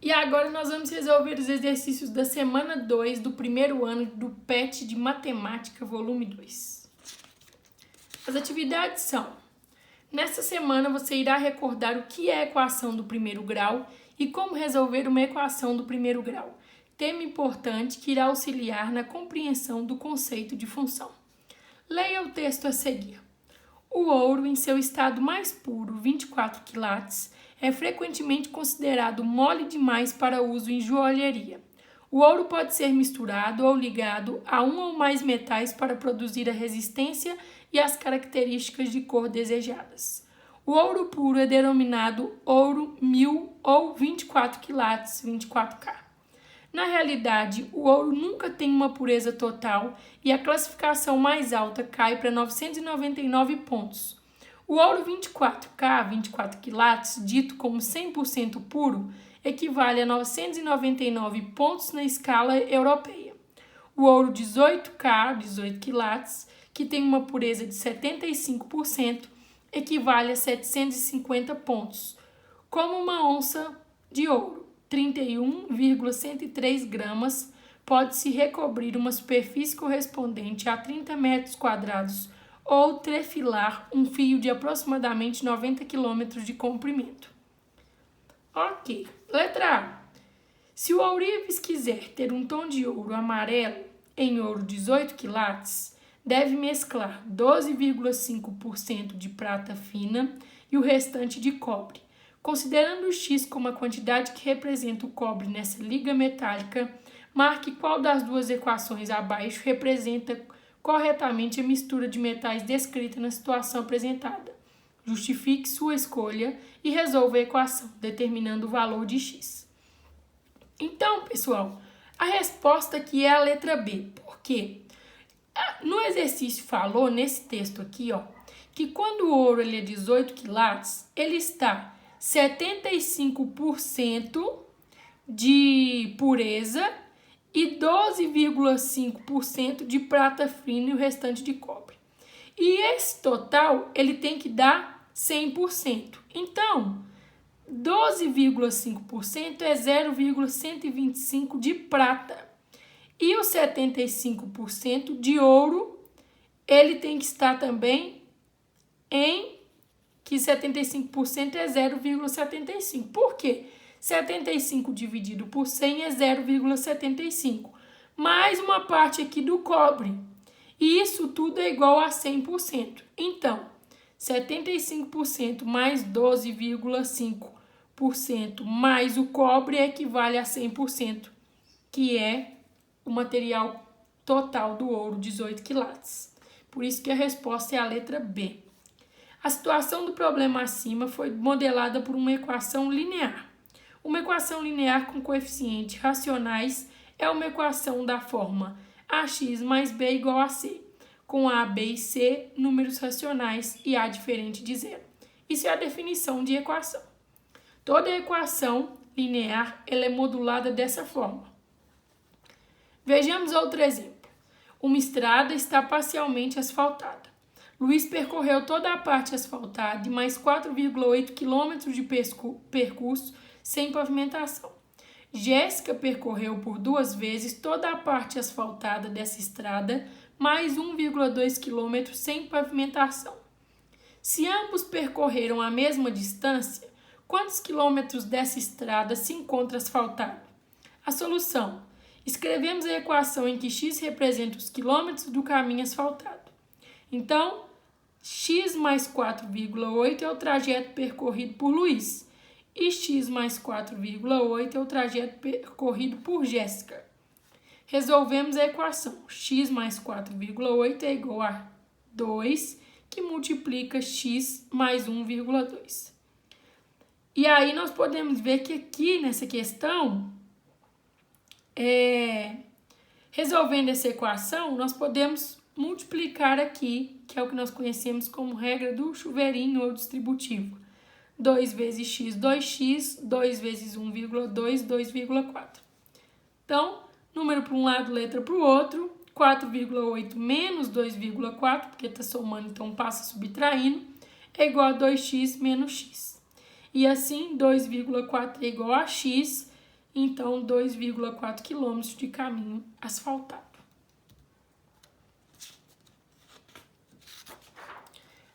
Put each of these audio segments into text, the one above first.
E agora nós vamos resolver os exercícios da semana 2 do primeiro ano do PET de Matemática, volume 2. As atividades são: nessa semana você irá recordar o que é a equação do primeiro grau e como resolver uma equação do primeiro grau. Tema importante que irá auxiliar na compreensão do conceito de função. Leia o texto a seguir. O ouro, em seu estado mais puro, 24 quilates, é frequentemente considerado mole demais para uso em joalheria. O ouro pode ser misturado ou ligado a um ou mais metais para produzir a resistência e as características de cor desejadas. O ouro puro é denominado ouro 1000 ou 24 quilates, 24K. Na realidade, o ouro nunca tem uma pureza total e a classificação mais alta cai para 999 pontos. O ouro 24K, 24 quilates, dito como 100% puro, equivale a 999 pontos na escala europeia. O ouro 18K, 18 quilates, que tem uma pureza de 75%, equivale a 750 pontos, como uma onça de ouro. 31,103 gramas, pode-se recobrir uma superfície correspondente a 30 metros quadrados ou trefilar um fio de aproximadamente 90 km de comprimento. Ok. Letra A. Se o ourives quiser ter um tom de ouro amarelo em ouro 18 quilates, deve mesclar 12,5% de prata fina e o restante de cobre. Considerando o X como a quantidade que representa o cobre nessa liga metálica, marque qual das duas equações abaixo representa corretamente a mistura de metais descrita na situação apresentada. Justifique sua escolha e resolva a equação, determinando o valor de X. Então, pessoal, a resposta aqui é a letra B. Por quê? No exercício falou, nesse texto aqui, que quando o ouro ele é 18 quilates, ele está 75% de pureza e 12,5% de prata fina e o restante de cobre. E esse total, ele tem que dar 100%. Então, 12,5% é 0,125 de prata. E o 75% de ouro, ele tem que estar também em que 75% é 0,75. Por quê? 75 dividido por 100 é 0,75. Mais uma parte aqui do cobre. E isso tudo é igual a 100%. Então, 75% mais 12,5% mais o cobre equivale a 100%, que é o material total do ouro, 18 quilates. Por isso que a resposta é a letra B. A situação do problema acima foi modelada por uma equação linear. Uma equação linear com coeficientes racionais é uma equação da forma ax mais b igual a c, com a, b e c números racionais e a diferente de zero. Isso é a definição de equação. Toda equação linear ela é modulada dessa forma. Vejamos outro exemplo. Uma estrada está parcialmente asfaltada. Luiz percorreu toda a parte asfaltada e mais 4,8 km de percurso sem pavimentação. Jéssica percorreu por 2 vezes toda a parte asfaltada dessa estrada, mais 1,2 km sem pavimentação. Se ambos percorreram a mesma distância, quantos quilômetros dessa estrada se encontra asfaltado? A solução. Escrevemos a equação em que x representa os quilômetros do caminho asfaltado. Então, x mais 4,8 é o trajeto percorrido por Luiz e x mais 4,8 é o trajeto percorrido por Jéssica. Resolvemos a equação. X mais 4,8 é igual a 2, que multiplica x mais 1,2. E aí nós podemos ver que aqui nessa questão, resolvendo essa equação, nós podemos multiplicar aqui, que é o que nós conhecemos como regra do chuveirinho ou distributivo. 2 vezes x, 2x, 2 vezes 1,2, 2,4. Então, número para um lado, letra para o outro. 4,8 menos 2,4, porque está somando, então passa subtraindo, é igual a 2x menos x. E assim, 2,4 é igual a x, então 2,4 quilômetros de caminho asfaltado.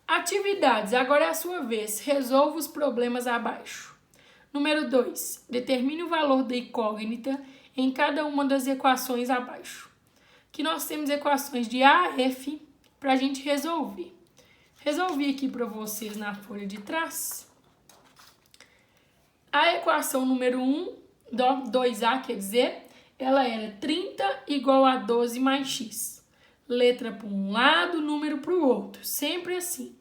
Atividades, agora é a sua vez, resolva os problemas abaixo. Número 2, determine o valor da incógnita em cada uma das equações abaixo. Aqui nós temos equações de A a F para a gente resolver. Resolvi aqui para vocês na folha de trás. A equação número 1, 2A, quer dizer, ela era 30 igual a 12 mais x. Letra para um lado, número para o outro, sempre assim.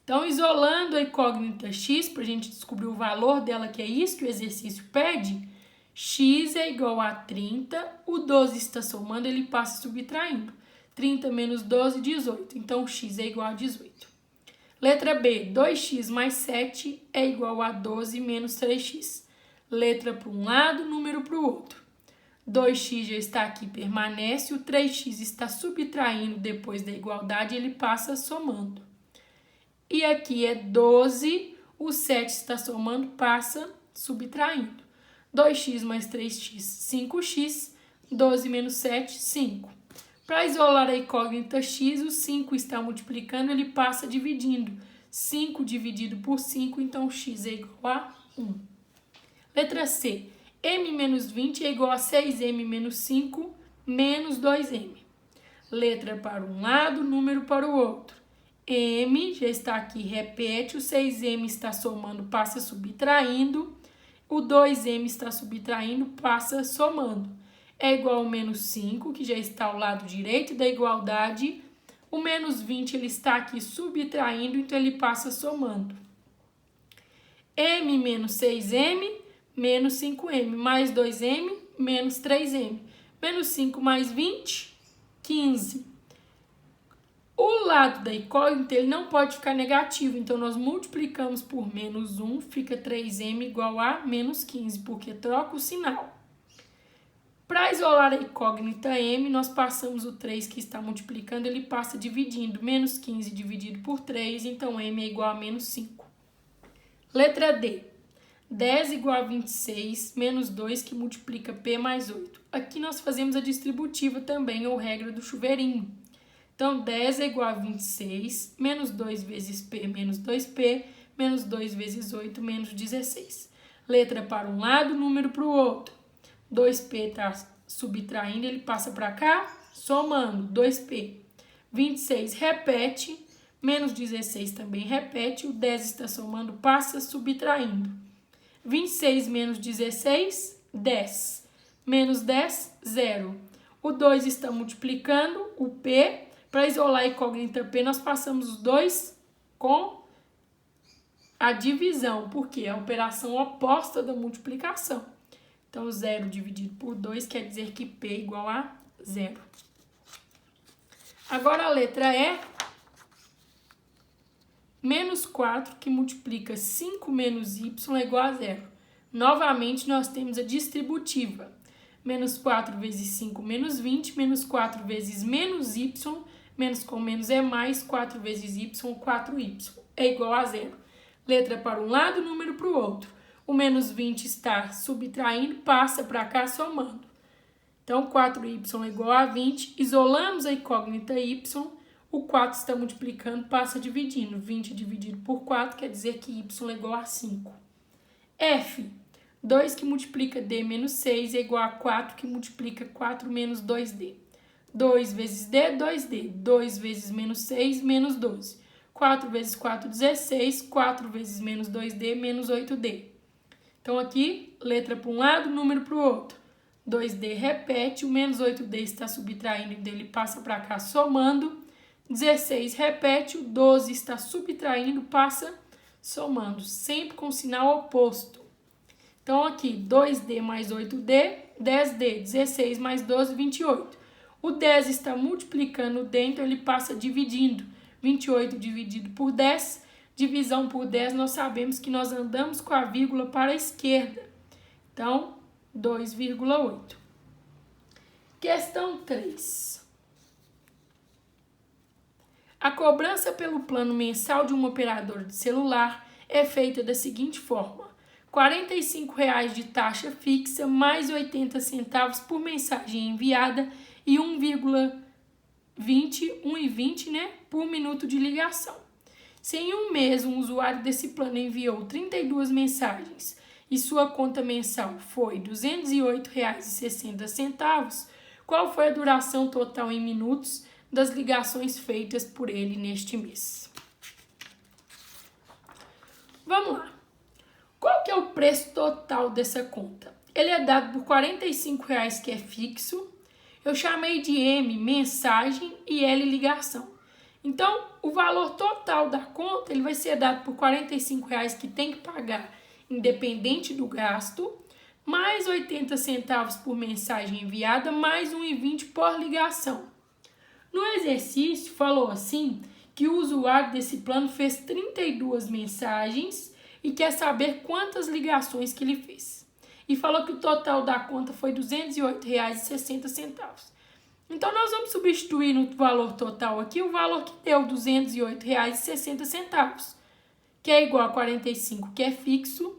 Então, isolando a incógnita x, para a gente descobrir o valor dela, que é isso que o exercício pede, x é igual a 30, o 12 está somando, ele passa subtraindo. 30 menos 12, 18. Então, x é igual a 18. Letra B, 2x mais 7 é igual a 12 menos 3x. Letra para um lado, número para o outro. 2x já está aqui, permanece, o 3x está subtraindo depois da igualdade, ele passa somando. E aqui é 12, o 7 está somando, passa subtraindo. 2x mais 3x, 5x, 12 menos 7, 5. Para isolar a incógnita x, o 5 está multiplicando, ele passa dividindo. 5 dividido por 5, então x é igual a 1. Letra C. M menos 20 é igual a 6m menos 5 menos 2m. Letra para um lado, número para o outro. M já está aqui, repete, o 6m está somando, passa subtraindo. O 2m está subtraindo, passa somando. É igual ao menos 5, que já está ao lado direito da igualdade. O menos 20 ele está aqui subtraindo, então ele passa somando. M menos 6m menos 5m, mais 2m, menos 3m. Menos 5 mais 20, 15. O lado da incógnita ele não pode ficar negativo, então nós multiplicamos por menos 1, fica 3m igual a menos 15, porque troca o sinal. Para isolar a incógnita m, nós passamos o 3 que está multiplicando, ele passa dividindo. Menos 15 dividido por 3, então m é igual a menos 5. Letra D. 10 igual a 26, menos 2 que multiplica p mais 8. Aqui nós fazemos a distributiva também, ou regra do chuveirinho. Então, 10 é igual a 26, menos 2 vezes p menos 2p, menos 2 vezes 8 menos 16. Letra para um lado, número para o outro. 2p está subtraindo, ele passa para cá, somando, 2p. 26 repete, menos 16 também repete, o 10 está somando, passa subtraindo. 26 menos 16, 10. Menos 10, 0. O 2 está multiplicando, o p. Para isolar a incógnita p, nós passamos os 2 com a divisão, porque é a operação oposta da multiplicação. Então, 0 dividido por 2 quer dizer que p é igual a 0. Agora, a letra E. Menos 4, que multiplica 5 menos y é igual a 0. Novamente, nós temos a distributiva. Menos 4 vezes 5 menos 20, menos 4 vezes menos y, menos com menos é mais, 4 vezes y, 4y, é igual a 0. Letra para um lado, número para o outro. O menos 20 está subtraindo, passa para cá somando. Então, 4y é igual a 20, isolamos a incógnita y, o 4 está multiplicando, passa dividindo. 20 dividido por 4 quer dizer que y é igual a 5. F, 2 que multiplica d menos 6 é igual a 4 que multiplica 4 menos 2d. 2 vezes d, 2d. 2 vezes menos 6, menos 12. 4 vezes 4, 16. 4 vezes menos 2d, menos 8d. Então, aqui, letra para um lado, número para o outro. 2d repete, o menos 8d está subtraindo, então ele passa para cá somando. 16 repete, o 12 está subtraindo, passa somando, sempre com sinal oposto. Então, aqui, 2d mais 8d, 10d, 16 mais 12, 28. O 10 está multiplicando o d, então ele passa dividindo. 28 dividido por 10, divisão por 10, nós sabemos que nós andamos com a vírgula para a esquerda. Então, 2,8. Questão 3. A cobrança pelo plano mensal de um operador de celular é feita da seguinte forma. R$ 45,00 de taxa fixa, mais 80 centavos por mensagem enviada e 1,20, né, por minuto de ligação. Se em um mês um usuário desse plano enviou 32 mensagens e sua conta mensal foi R$ 208,60, qual foi a duração total em minutos das ligações feitas por ele neste mês? Vamos lá. Qual que é o preço total dessa conta? Ele é dado por R$ 45,00, que é fixo. Eu chamei de M, mensagem, e L, ligação. Então, o valor total da conta ele vai ser dado por R$ 45,00, que tem que pagar independente do gasto, mais 80 centavos por mensagem enviada, mais 1,20 por ligação. No exercício, falou assim que o usuário desse plano fez 32 mensagens e quer saber quantas ligações que ele fez. E falou que o total da conta foi R$ 208,60. Então, nós vamos substituir no valor total aqui o valor que deu R$ 208,60, que é igual a 45, que é fixo,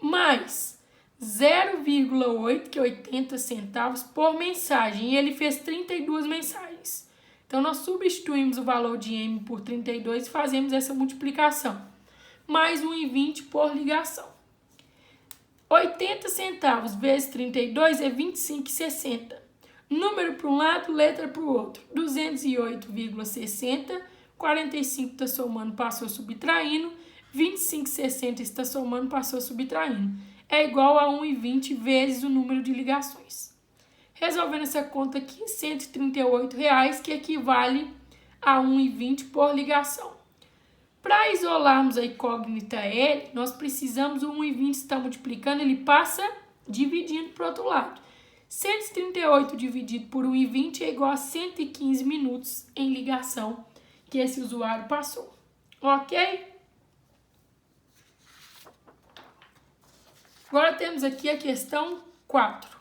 mais 0,8, que é 80 centavos por mensagem. E ele fez 32 mensagens. Então, nós substituímos o valor de M por 32 e fazemos essa multiplicação. Mais 1,20 por ligação. 80 centavos vezes 32 é 25,60. Número para um lado, letra para o outro. 208,60. 45 está somando, passou subtraindo. 25,60 está somando, passou subtraindo. É igual a 1,20 vezes o número de ligações. Resolvendo essa conta aqui, R$ 138,00, que equivale a 1,20 por ligação. Para isolarmos a incógnita L, nós precisamos, o 1,20 está multiplicando, ele passa dividindo para o outro lado. 138 dividido por 1,20 é igual a 115 minutos em ligação que esse usuário passou. Ok? Agora temos aqui a questão 4.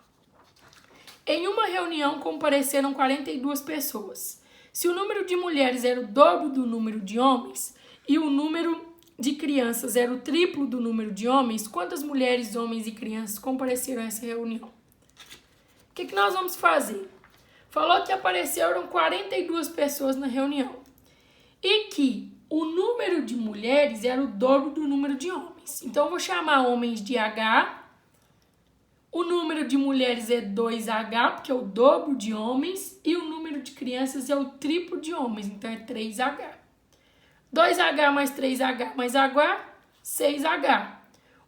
Em uma reunião compareceram 42 pessoas. Se o número de mulheres era o dobro do número de homens e o número de crianças era o triplo do número de homens, quantas mulheres, homens e crianças compareceram a essa reunião? O que nós vamos fazer? Falou que apareceram 42 pessoas na reunião e que o número de mulheres era o dobro do número de homens. Então, eu vou chamar homens de H. O número de mulheres é 2H, porque é o dobro de homens. E o número de crianças é o triplo de homens, então é 3H. 2H mais 3H mais H, 6H.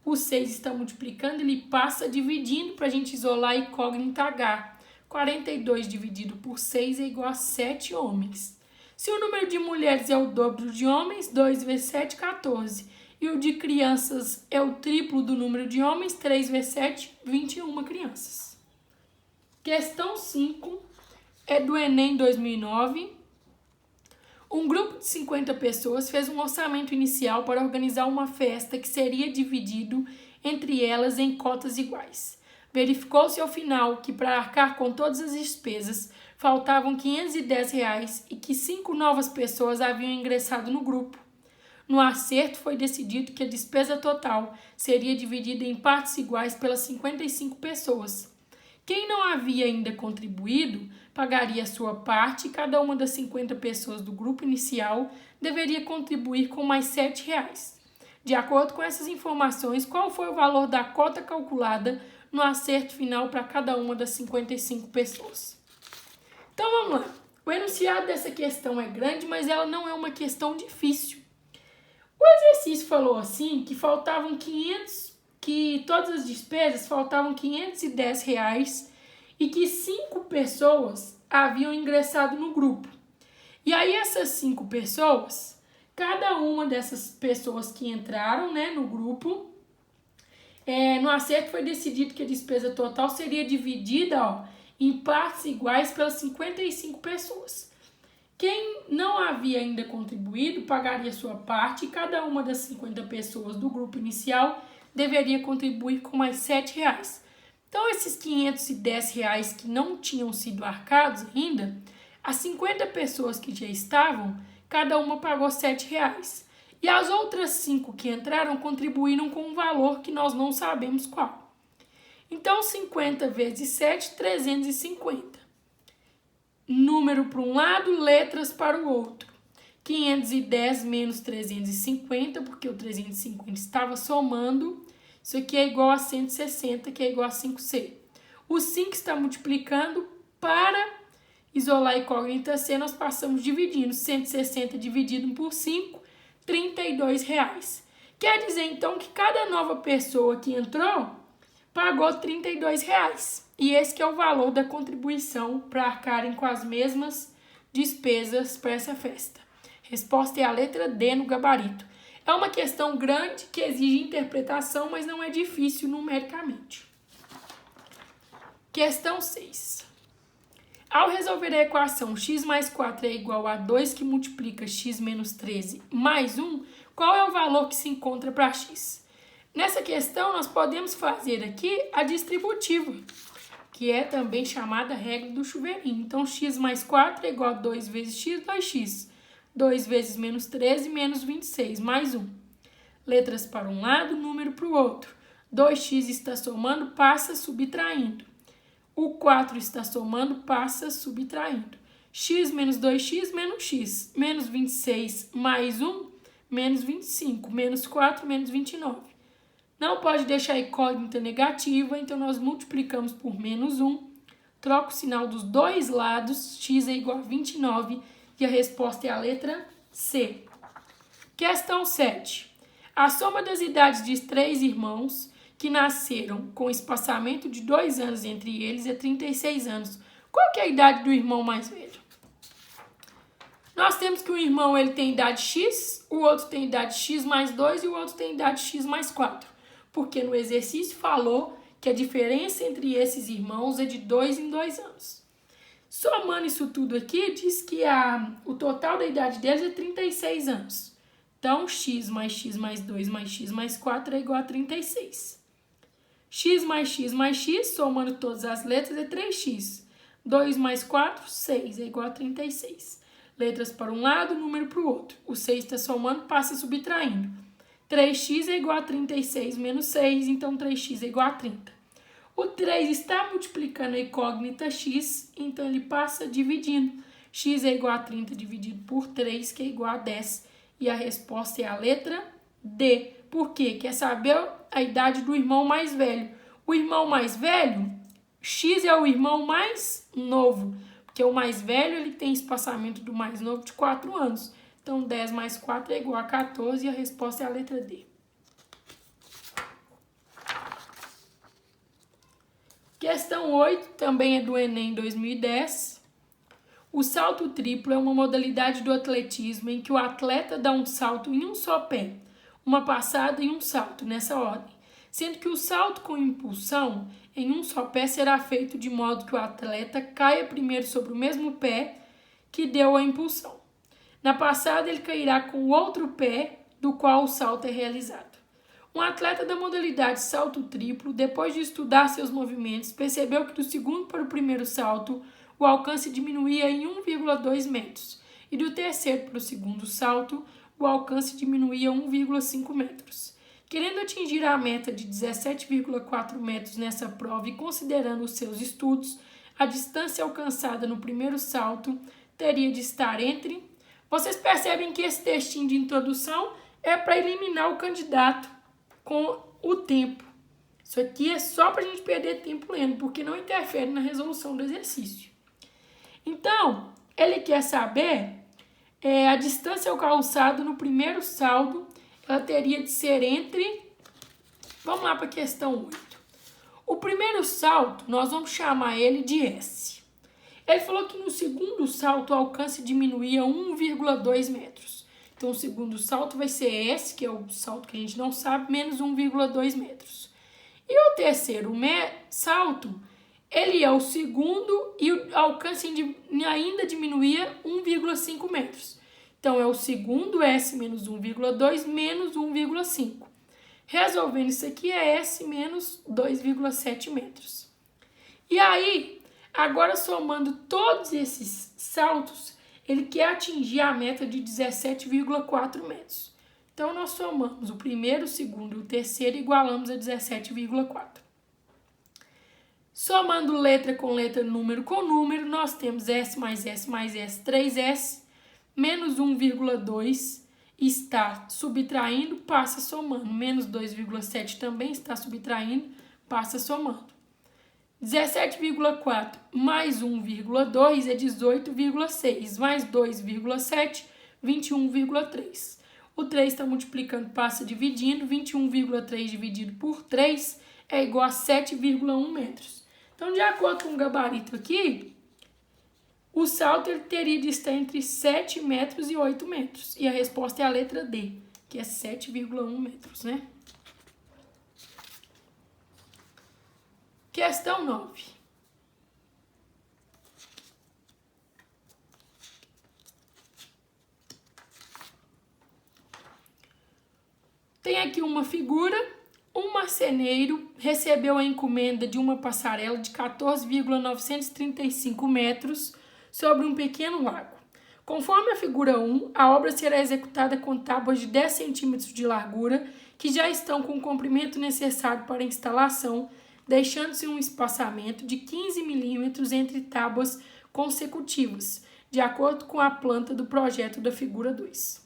O 6 está multiplicando, ele passa dividindo para a gente isolar a incógnita H. 42 dividido por 6 é igual a 7 homens. Se o número de mulheres é o dobro de homens, 2 vezes 7, 14. E o de crianças é o triplo do número de homens, 3 vezes 7, 21 crianças. Questão 5 é do Enem 2009. Um grupo de 50 pessoas fez um orçamento inicial para organizar uma festa que seria dividido entre elas em cotas iguais. Verificou-se ao final que, para arcar com todas as despesas, faltavam R$ 510 e que 5 novas pessoas haviam ingressado no grupo. No acerto, foi decidido que a despesa total seria dividida em partes iguais pelas 55 pessoas. Quem não havia ainda contribuído pagaria a sua parte e cada uma das 50 pessoas do grupo inicial deveria contribuir com mais R$ 7. De acordo com essas informações, qual foi o valor da cota calculada no acerto final para cada uma das 55 pessoas? Então vamos lá. O enunciado dessa questão é grande, mas ela não é uma questão difícil. O exercício falou assim que faltavam 500, que todas as despesas faltavam R$ 510 e que 5 pessoas haviam ingressado no grupo. E aí essas 5 pessoas, cada uma dessas pessoas que entraram, né, no grupo, no acerto foi decidido que a despesa total seria dividida em partes iguais pelas 55 pessoas. Quem não havia ainda contribuído pagaria sua parte e cada uma das 50 pessoas do grupo inicial deveria contribuir com mais R$ 7. Então, esses R$ 510 que não tinham sido arcados ainda, as 50 pessoas que já estavam, cada uma pagou R$ 7. E as outras 5 que entraram contribuíram com um valor que nós não sabemos qual. Então, 50 vezes 7, 350. Número para um lado, letras para o outro. 510 menos 350, porque o 350 estava somando. Isso aqui é igual a 160, que é igual a 5C. O 5 está multiplicando. Para isolar a incógnita C, nós passamos dividindo. 160 dividido por 5, R$32. Quer dizer, então, que cada nova pessoa que entrou pagou R$32. E esse que é o valor da contribuição para arcarem com as mesmas despesas para essa festa. Resposta é a letra D no gabarito. É uma questão grande que exige interpretação, mas não é difícil numericamente. Questão 6. Ao resolver a equação x mais 4 é igual a 2 que multiplica x menos 13 mais 1, qual é o valor que se encontra para x? Nessa questão, nós podemos fazer aqui a distributiva, que é também chamada regra do chuveirinho. Então, x mais 4 é igual a 2 vezes x, 2x. 2 vezes menos 13, menos 26, mais 1. Letras para um lado, número para o outro. 2x está somando, passa subtraindo. O 4 está somando, passa subtraindo. X menos 2x, menos x. Menos 26 mais 1, menos 25. Menos 4, menos 29. Não pode deixar a incógnita negativa, então nós multiplicamos por menos 1. Troca o sinal dos dois lados, x é igual a 29. E a resposta é a letra C. Questão 7. A soma das idades de 3 irmãos que nasceram com espaçamento de 2 anos entre eles é 36 anos. Qual que é a idade do irmão mais velho? Nós temos que o irmão ele tem idade x, o outro tem idade x mais 2 e o outro tem idade x mais 4. Porque no exercício falou que a diferença entre esses irmãos é de 2 em 2 anos. Somando isso tudo aqui, diz que o total da idade deles é 36 anos. Então, x mais 2 mais x mais 4 é igual a 36. X mais x, somando todas as letras, é 3x. 2 mais 4, 6, é igual a 36. Letras para um lado, número para o outro. O 6 está somando, passa subtraindo. 3x é igual a 36 menos 6, então 3x é igual a 30. O 3 está multiplicando a incógnita x, então ele passa dividindo. X é igual a 30 dividido por 3, que é igual a 10. E a resposta é a letra D. Por quê? Quer saber a idade do irmão mais velho. O irmão mais velho, x é o irmão mais novo. Porque o mais velho ele tem espaçamento do mais novo de 4 anos. Então, 10 mais 4 é igual a 14 e a resposta é a letra D. Questão 8, também é do Enem 2010. O salto triplo é uma modalidade do atletismo em que o atleta dá um salto em um só pé, uma passada e um salto, nessa ordem. Sendo que o salto com impulsão em um só pé será feito de modo que o atleta caia primeiro sobre o mesmo pé que deu a impulsão. Na passada, ele cairá com o outro pé do qual o salto é realizado. Um atleta da modalidade salto triplo, depois de estudar seus movimentos, percebeu que do segundo para o primeiro salto, o alcance diminuía em 1,2 metros, e do terceiro para o segundo salto, o alcance diminuía 1,5 metros. Querendo atingir a meta de 17,4 metros nessa prova e considerando os seus estudos, a distância alcançada no primeiro salto teria de estar entre... Vocês percebem que esse textinho de introdução é para eliminar o candidato com o tempo. Isso aqui é só para a gente perder tempo lendo, porque não interfere na resolução do exercício. Então, ele quer saber a distância alcançada no primeiro salto, ela teria de ser entre... Vamos lá para a questão 8. O primeiro salto, nós vamos chamar ele de S. Ele falou que no segundo salto o alcance diminuía 1,2 metros. Então, o segundo salto vai ser S, que é o salto que a gente não sabe, menos 1,2 metros. E o terceiro salto, ele é o segundo e o alcance ainda diminuía 1,5 metros. Então, é o segundo S menos 1,2 menos 1,5. Resolvendo isso aqui, é S menos 2,7 metros. E aí, agora somando todos esses saltos, ele quer atingir a meta de 17,4 metros. Então, nós somamos o primeiro, o segundo e o terceiro e igualamos a 17,4. Somando letra com letra, número com número, nós temos S mais S mais S, 3S, menos 1,2 está subtraindo, passa somando. Menos 2,7 também está subtraindo, passa somando. 17,4 mais 1,2 é 18,6, mais 2,7, 21,3. O 3 está multiplicando, passa dividindo, 21,3 dividido por 3 é igual a 7,1 metros. Então, de acordo com o gabarito aqui, o salto ele teria de estar entre 7 metros e 8 metros. E a resposta é a letra D, que é 7,1 metros, né? Questão 9. Tem aqui uma figura. Um marceneiro recebeu a encomenda de uma passarela de 14,935 metros sobre um pequeno lago. Conforme a figura 1, a obra será executada com tábuas de 10 centímetros de largura que já estão com o comprimento necessário para a instalação, deixando-se um espaçamento de 15 milímetros entre tábuas consecutivas, de acordo com a planta do projeto da figura 2.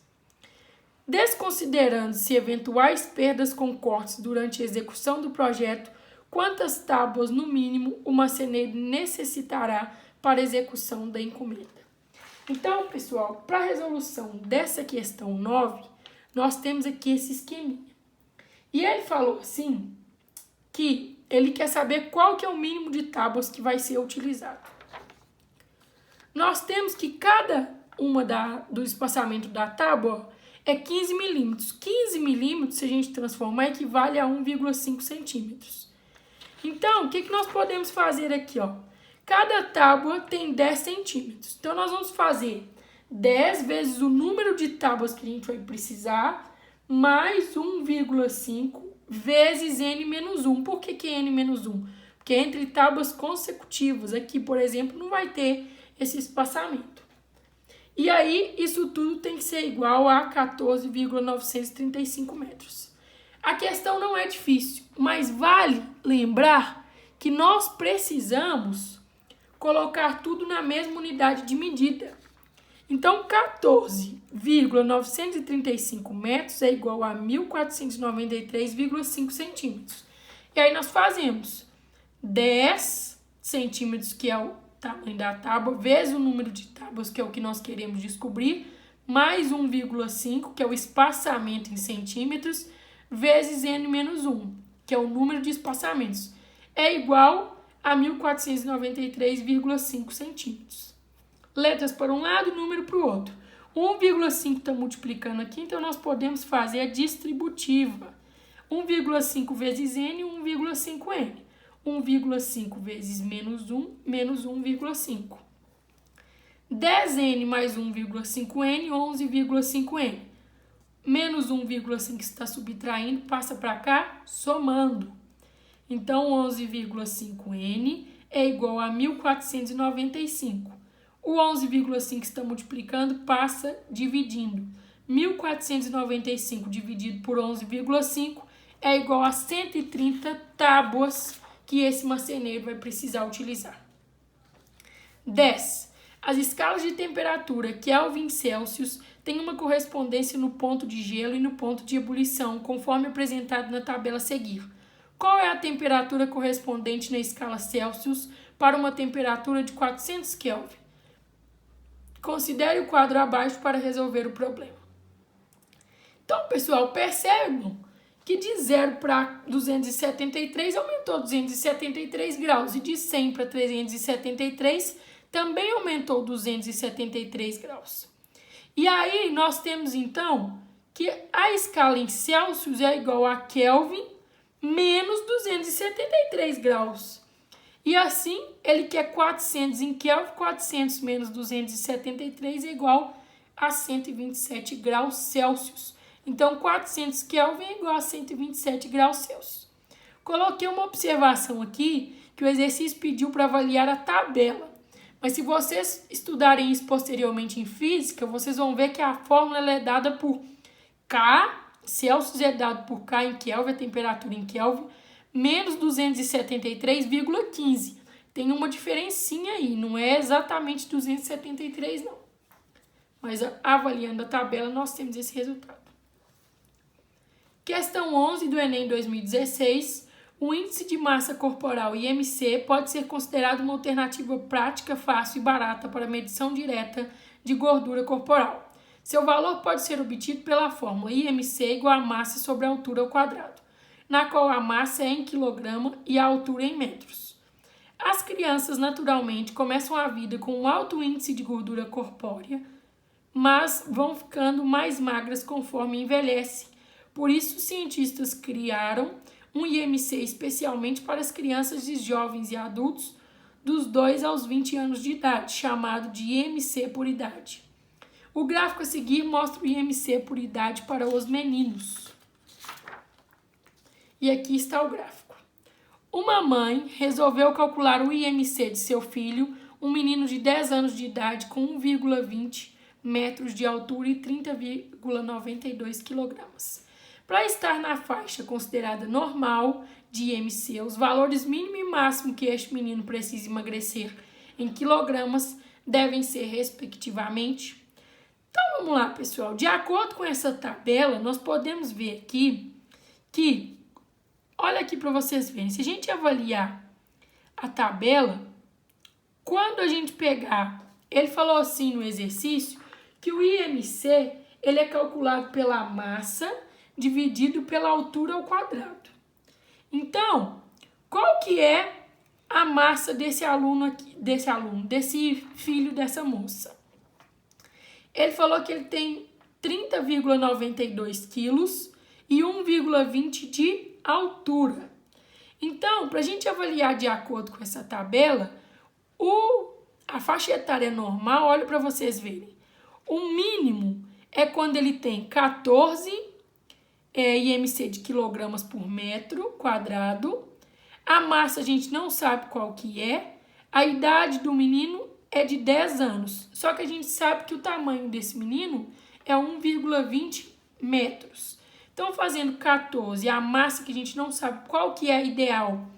Desconsiderando-se eventuais perdas com cortes durante a execução do projeto, quantas tábuas, no mínimo, o marceneiro necessitará para a execução da encomenda? Então, pessoal, para a resolução dessa questão 9, nós temos aqui esse esqueminha. E ele falou assim, que ele quer saber qual que é o mínimo de tábuas que vai ser utilizado. Nós temos que cada uma do espaçamento da tábua é 15 milímetros. 15 milímetros, se a gente transformar, equivale a 1,5 centímetros. Então, o que nós podemos fazer aqui, ó? Cada tábua tem 10 centímetros. Então, nós vamos fazer 10 vezes o número de tábuas que a gente vai precisar, mais 1,5 vezes N menos 1. Por que N menos 1? Porque entre tábuas consecutivas, aqui, por exemplo, não vai ter esse espaçamento. E aí, isso tudo tem que ser igual a 14,935 metros. A questão não é difícil, mas vale lembrar que nós precisamos colocar tudo na mesma unidade de medida. Então, 14,935 metros é igual a 1.493,5 centímetros. E aí, nós fazemos 10 centímetros, que é o tamanho da tábua, vezes o número de tábuas, que é o que nós queremos descobrir, mais 1,5, que é o espaçamento em centímetros, vezes N menos 1, que é o número de espaçamentos, é igual a 1.493,5 centímetros. Letras para um lado, número para o outro. 1,5 está multiplicando aqui, então nós podemos fazer a distributiva. 1,5 vezes N, 1,5N. 1,5 vezes menos 1, menos 1,5. 10N mais 1,5N, 11,5N. Menos 1,5 está subtraindo, passa para cá, somando. Então, 11,5N é igual a 1.495. O 11,5 está multiplicando, passa dividindo. 1.495 dividido por 11,5 é igual a 130 tábuas que esse marceneiro vai precisar utilizar. 10. As escalas de temperatura Kelvin e Celsius têm uma correspondência no ponto de gelo e no ponto de ebulição, conforme apresentado na tabela a seguir. Qual é a temperatura correspondente na escala Celsius para uma temperatura de 400 Kelvin? Considere o quadro abaixo para resolver o problema. Então, pessoal, percebam que de 0 para 273 aumentou 273 graus e de 100 para 373 também aumentou 273 graus. E aí nós temos então que a escala em Celsius é igual a Kelvin menos 273 graus. E assim ele quer 400 em Kelvin, 400 menos 273 é igual a 127 graus Celsius. Então, 400 Kelvin é igual a 127 graus Celsius. Coloquei uma observação aqui que o exercício pediu para avaliar a tabela. Mas se vocês estudarem isso posteriormente em física, vocês vão ver que a fórmula é dada por K, Celsius é dado por K em Kelvin, a temperatura em Kelvin, menos 273,15. Tem uma diferencinha aí, não é exatamente 273 não. Mas avaliando a tabela, nós temos esse resultado. Questão 11 do Enem 2016. O índice de massa corporal, IMC, pode ser considerado uma alternativa prática, fácil e barata para medição direta de gordura corporal. Seu valor pode ser obtido pela fórmula IMC igual a massa sobre a altura ao quadrado, na qual a massa é em quilograma e a altura em metros. As crianças, naturalmente, começam a vida com um alto índice de gordura corpórea, mas vão ficando mais magras conforme envelhecem. Por isso, os cientistas criaram um IMC especialmente para as crianças e jovens e adultos dos 2 aos 20 anos de idade, chamado de IMC por idade. O gráfico a seguir mostra o IMC por idade para os meninos. E aqui está o gráfico. Uma mãe resolveu calcular o IMC de seu filho, um menino de 10 anos de idade com 1,20 metros de altura e 30,92 quilogramas. Para estar na faixa considerada normal de IMC, os valores mínimo e máximo que este menino precisa emagrecer em quilogramas devem ser, respectivamente. Então, vamos lá, pessoal. De acordo com essa tabela, nós podemos ver aqui que, olha aqui para vocês verem, se a gente avaliar a tabela, quando a gente pegar, ele falou assim no exercício, que o IMC ele é calculado pela massa dividido pela altura ao quadrado. Então, qual que é a massa desse desse filho dessa moça? Ele falou que ele tem 30,92 quilos e 1,20 de altura. Então, para a gente avaliar de acordo com essa tabela, a faixa etária normal, olha para vocês verem. O mínimo é quando ele tem 14 IMC de quilogramas por metro quadrado. A massa a gente não sabe qual que é. A idade do menino é de 10 anos. Só que a gente sabe que o tamanho desse menino é 1,20 metros. Então, fazendo 14, a massa que a gente não sabe qual que é a ideal,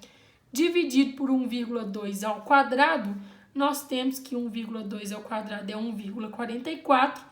dividido por 1,2 ao quadrado, nós temos que 1,2 ao quadrado é 1,44.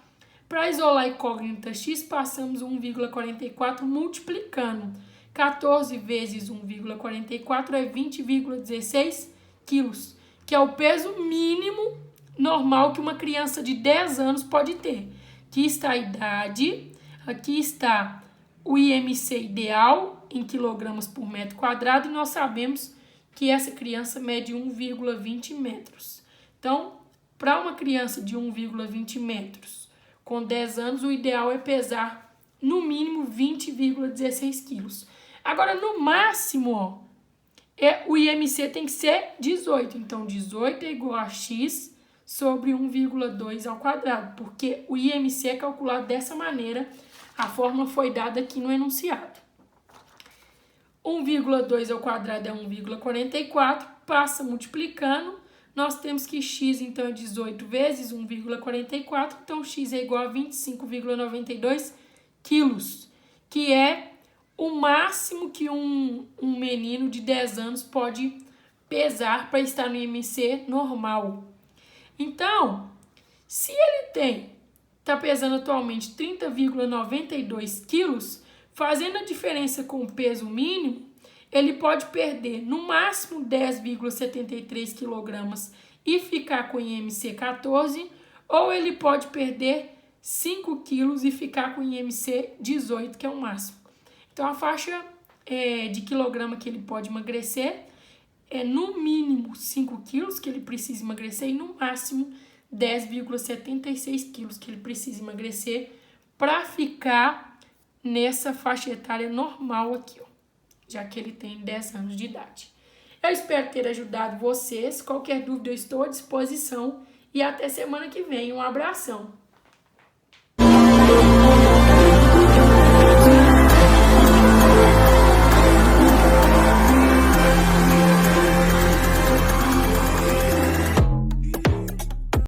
Para isolar a incógnita x, passamos 1,44 multiplicando. 14 vezes 1,44 é 20,16 quilos, que é o peso mínimo normal que uma criança de 10 anos pode ter. Aqui está a idade, aqui está o IMC ideal em quilogramas por metro quadrado e nós sabemos que essa criança mede 1,20 metros. Então, para uma criança de 1,20 metros com 10 anos, o ideal é pesar no mínimo 20,16 quilos. Agora, no máximo, o IMC tem que ser 18. Então, 18 é igual a x sobre 1,2 ao quadrado, porque o IMC é calculado dessa maneira. A fórmula foi dada aqui no enunciado. 1,2 ao quadrado é 1,44, passa multiplicando. Nós temos que x, então, é 18 vezes 1,44, então x é igual a 25,92 quilos, que é o máximo que um menino de 10 anos pode pesar para estar no IMC normal. Então, se ele está pesando atualmente 30,92 quilos, fazendo a diferença com o peso mínimo, ele pode perder no máximo 10,73 quilogramas e ficar com IMC 14, ou ele pode perder 5 quilos e ficar com IMC 18, que é o máximo. Então, a faixa de quilograma que ele pode emagrecer é no mínimo 5 quilos que ele precisa emagrecer e no máximo 10,76 quilos que ele precisa emagrecer para ficar nessa faixa etária normal aqui, ó, já que ele tem 10 anos de idade. Eu espero ter ajudado vocês. Qualquer dúvida eu estou à disposição e até semana que vem. Um abração!